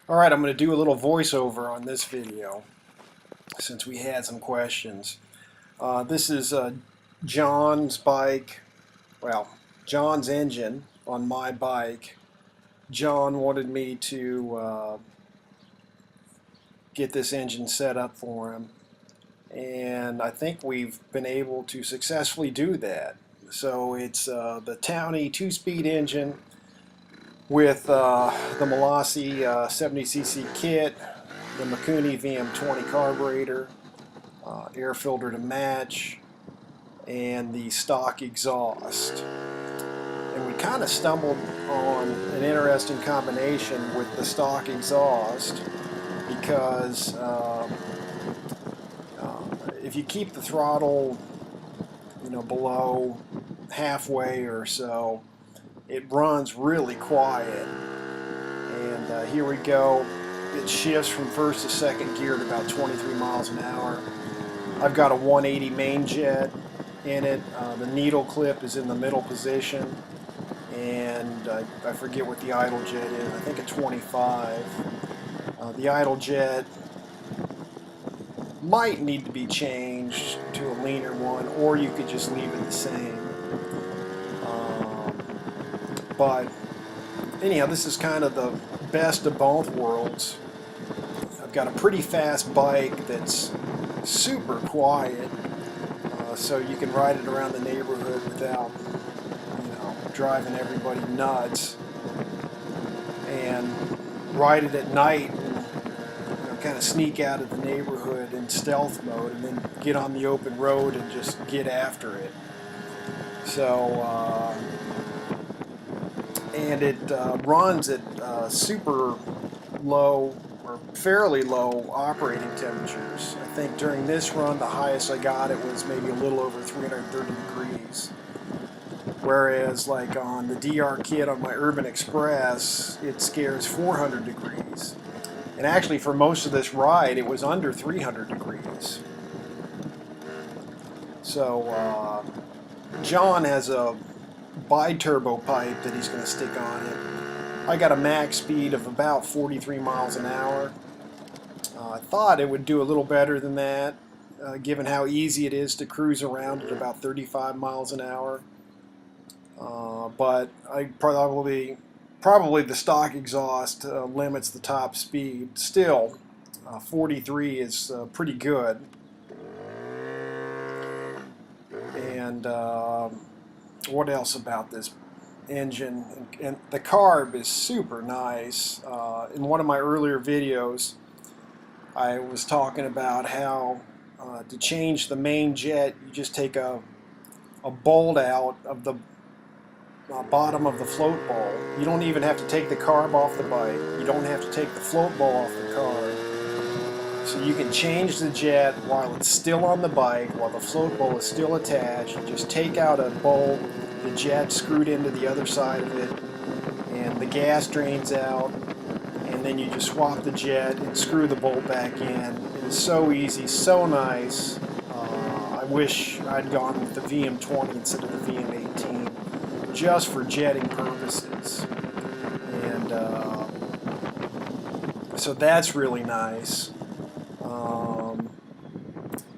Alright, I'm going to do a little voiceover on this video since we had some questions. This is John's bike, well, John's engine on my bike. John wanted me to get this engine set up for him, and I think we've been able to successfully do that. So it's the Towny 2-speed engine with the Malossi 70cc kit, the Mikuni VM20 carburetor, air filter to match, and the stock exhaust. And we kind of stumbled on an interesting combination with the stock exhaust because if you keep the throttle, below halfway or so, it runs really quiet. And here we go. It shifts from first to second gear at about 23 miles an hour. I've got a 180 main jet in it. The needle clip is in the middle position, and I forget what the idle jet is. I think a 25. The idle jet might need to be changed to a leaner one, or you could just leave it the same. But anyhow, this is kind of the best of both worlds. I've got a pretty fast bike that's super quiet, so you can ride it around the neighborhood without, driving everybody nuts, and ride it at night and kind of sneak out of the neighborhood in stealth mode, and then get on the open road and just get after it. So and it runs at super low or fairly low operating temperatures. I think during this run the highest I got it was maybe a little over 330 degrees. Whereas like on the DR kit on my Urban Express, it scares 400 degrees. And actually for most of this ride it was under 300 degrees. So John has a bi-turbo pipe that he's going to stick on it. I got a max speed of about 43 miles an hour. I thought it would do a little better than that, given how easy it is to cruise around at about 35 miles an hour. But I probably the stock exhaust limits the top speed. Still, 43 is pretty good. And what else about this engine? And the carb is super nice. In one of my earlier videos I was talking about how to change the main jet you just take a bolt out of the bottom of the float ball. You don't even have to take the carb off the bike. You don't have to take the float ball off the carb. So you can change the jet while it's still on the bike, while the float ball is still attached. You just take out a bolt, the jet screwed into the other side of it, and the gas drains out, and then you just swap the jet and screw the bolt back in. It is so easy, so nice. I wish I'd gone with the VM20 instead of the VM18, just for jetting purposes. And so that's really nice.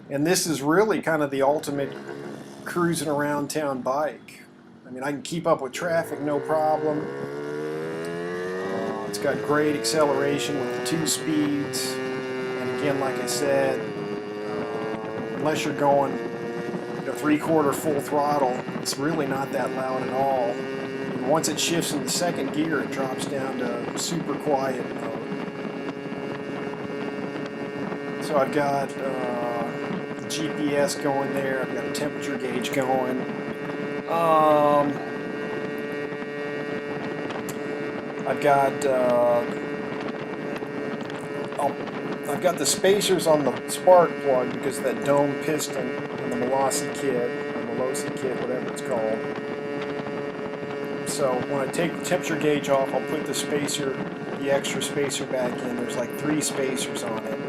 And this is really kind of the ultimate cruising around town bike. I mean, I can keep up with traffic no problem. It's got great acceleration with the 2 speeds. And again, like I said, unless you're going 3/4 full throttle, it's really not that loud at all. And once it shifts into second gear, it drops down to super quiet mode. So I've got the GPS going there. I've got a temperature gauge going. I've got the spacers on the spark plug because of that dome piston in the Malossi kit, or Malossi kit, whatever it's called. So when I take the temperature gauge off, I'll put the extra spacer back in. There's like 3 spacers on it.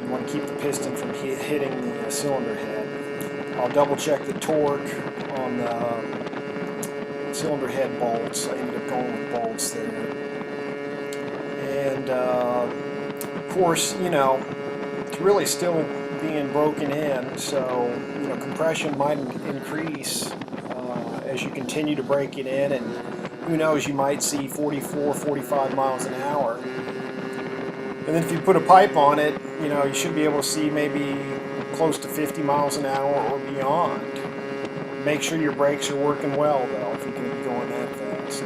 You want to keep the piston from hitting the cylinder head. I'll double check the torque on the cylinder head bolts. I ended up going with bolts there. And Of course, you know, it's really still being broken in, so you know, compression might increase as you continue to break it in, and who knows, you might see 44, 45 miles an hour. And then if you put a pipe on it, you know, you should be able to see maybe close to 50 miles an hour or beyond. Make sure your brakes are working well, though, if you're going to be going that fast.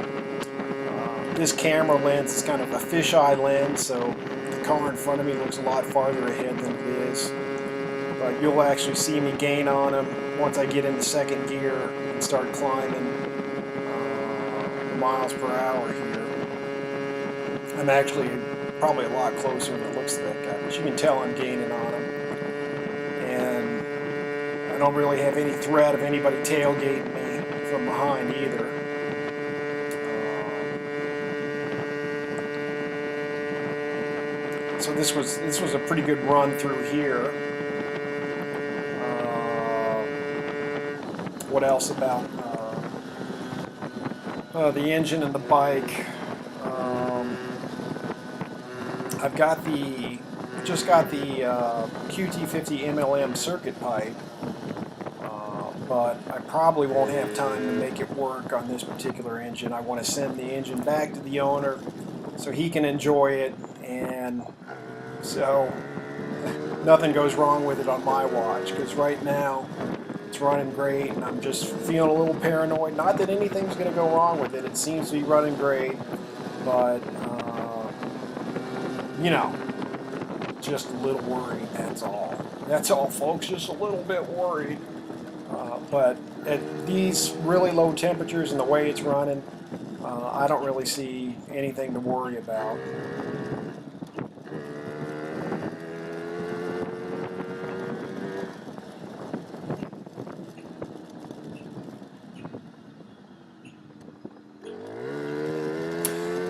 This camera lens is kind of a fisheye lens, so the car in front of me looks a lot farther ahead than it is. But you'll actually see me gain on them once I get into second gear and start climbing the miles per hour here. I'm actually probably a lot closer than it looks to that guy, but you can tell I'm gaining on him. And I don't really have any threat of anybody tailgating me from behind either. So this was a pretty good run through here. What else about the engine and the bike? I've got just got the QT50 MLM circuit pipe, but I probably won't have time to make it work on this particular engine. I want to send the engine back to the owner so he can enjoy it, and so nothing goes wrong with it on my watch, because right now it's running great and I'm just feeling a little paranoid. Not that anything's going to go wrong with it. It seems to be running great, but you know, just a little worried, that's all. That's all, folks, just a little bit worried. But at these really low temperatures and the way it's running, I don't really see anything to worry about.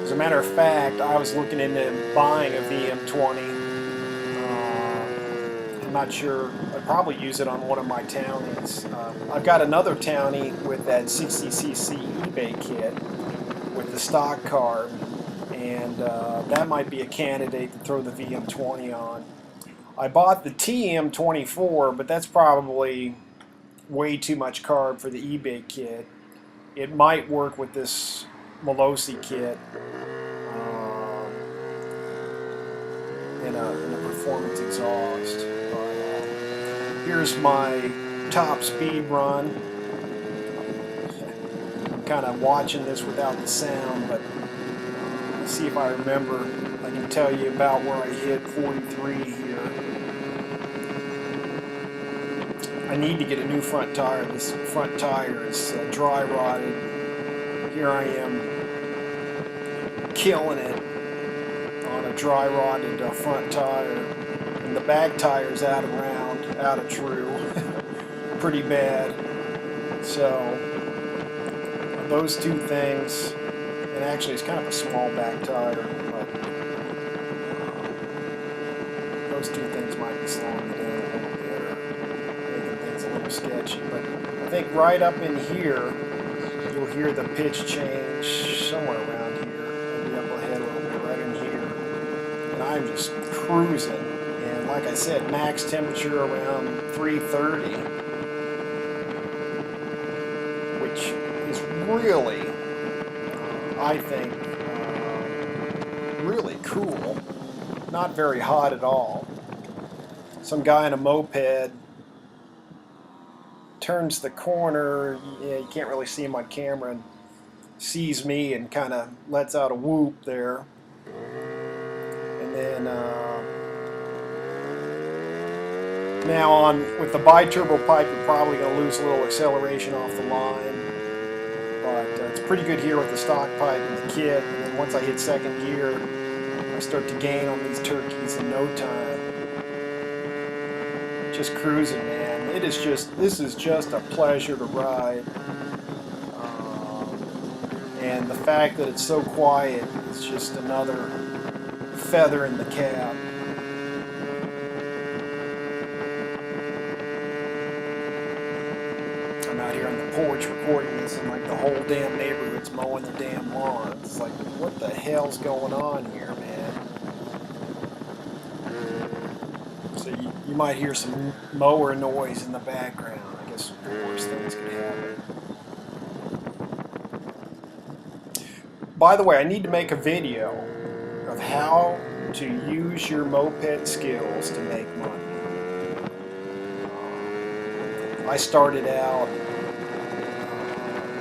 As a matter of fact, I was looking into buying a VM20. I'm not sure. I'd probably use it on one of my Townies. I've got another Towny with that 60cc eBay kit with the stock carb, and that might be a candidate to throw the VM20 on. I bought the TM24, but that's probably way too much carb for the eBay kit. It might work with this Malossi kit in a performance exhaust. Here's my top speed run. I'm kind of watching this without the sound, but see if I remember. I can tell you about where I hit 43 here. I need to get a new front tire. This front tire is dry rotted. Here I am killing it on a dry rotted front tire, and the back tire's out of true. Pretty bad. So those two things, and actually it's kind of a small back tire, but those two things might be slowing me down a little bit or making things a little sketchy. But I think right up in here you'll hear the pitch change somewhere around here, maybe up ahead a little bit, right in here. And I'm just cruising, and like I said, max temperature around 330, which is really, I think, really cool. Not very hot at all. Some guy in a moped turns the corner, yeah, you can't really see him on camera, and sees me and kind of lets out a whoop there. And then now on with the bi-turbo pipe, you're probably going to lose a little acceleration off the line, but it's pretty good here with the stock pipe and the kit. And then once I hit second gear, I start to gain on these turkeys in no time. Just cruising, man. This is just a pleasure to ride. And the fact that it's so quiet is just another feather in the cap. I'm out here on the porch recording this, and like the whole damn neighborhood's mowing the damn lawn. It's like, what the hell's going on here, man? So you might hear some mower noise in the background. I guess the worst things could happen. By the way, I need to make a video of how to use your moped skills to make money. I started out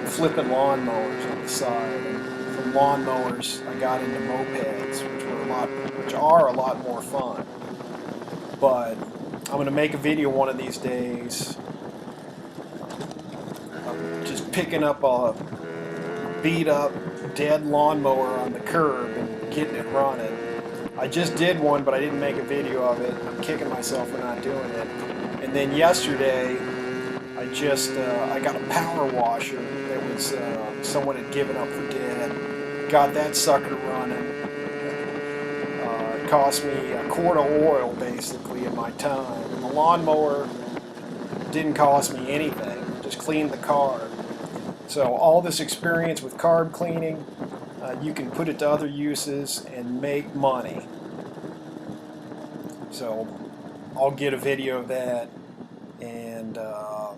flipping lawnmowers on the side, and from lawnmowers I got into mopeds, which are a lot more fun. But I'm going to make a video one of these days of just picking up a beat up dead lawnmower on the curb and getting it running. I just did one, but I didn't make a video of it. I'm kicking myself for not doing it. And then yesterday I got a power washer that was someone had given up for dead. Got that sucker running. It cost me a quart of oil basically in my time. And the lawnmower didn't cost me anything. Just cleaned the carb. So all this experience with carb cleaning, you can put it to other uses and make money. So I'll get a video of that, and I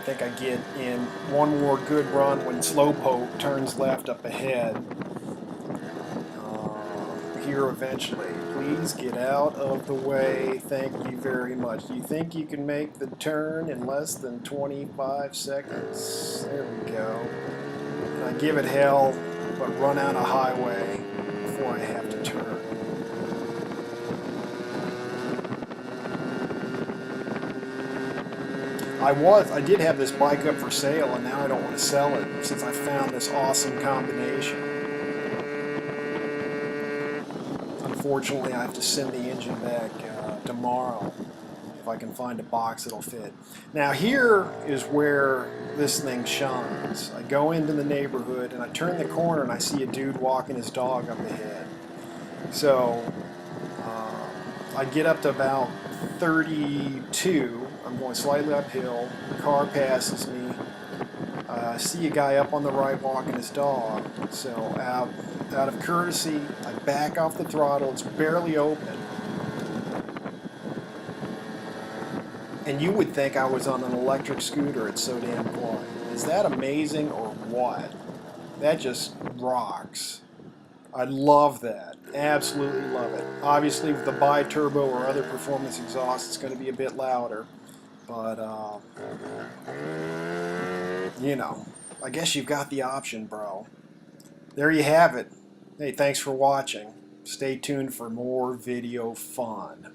think I get in one more good run when Slowpoke turns left up ahead here eventually. Please get out of the way. Thank you very much. Do you think you can make the turn in less than 25 seconds? There we go. And I give it hell, but run out a highway before I have to turn. I did have this bike up for sale, and now I don't want to sell it since I found this awesome combination. Unfortunately, I have to send the engine back tomorrow if I can find a box that'll fit. Now here is where this thing shines. I go into the neighborhood and I turn the corner and I see a dude walking his dog up ahead. So I get up to about 32. I'm going slightly uphill. The car passes me. I see a guy up on the right walking his dog. So out of courtesy, I back off the throttle. It's barely open. And you would think I was on an electric scooter. It's so damn quiet. Is that amazing or what? That just rocks. I love that. Absolutely love it. Obviously with the bi-turbo or other performance exhaust, it's going to be a bit louder. But, you know, I guess you've got the option, bro. There you have it. Hey, thanks for watching. Stay tuned for more video fun.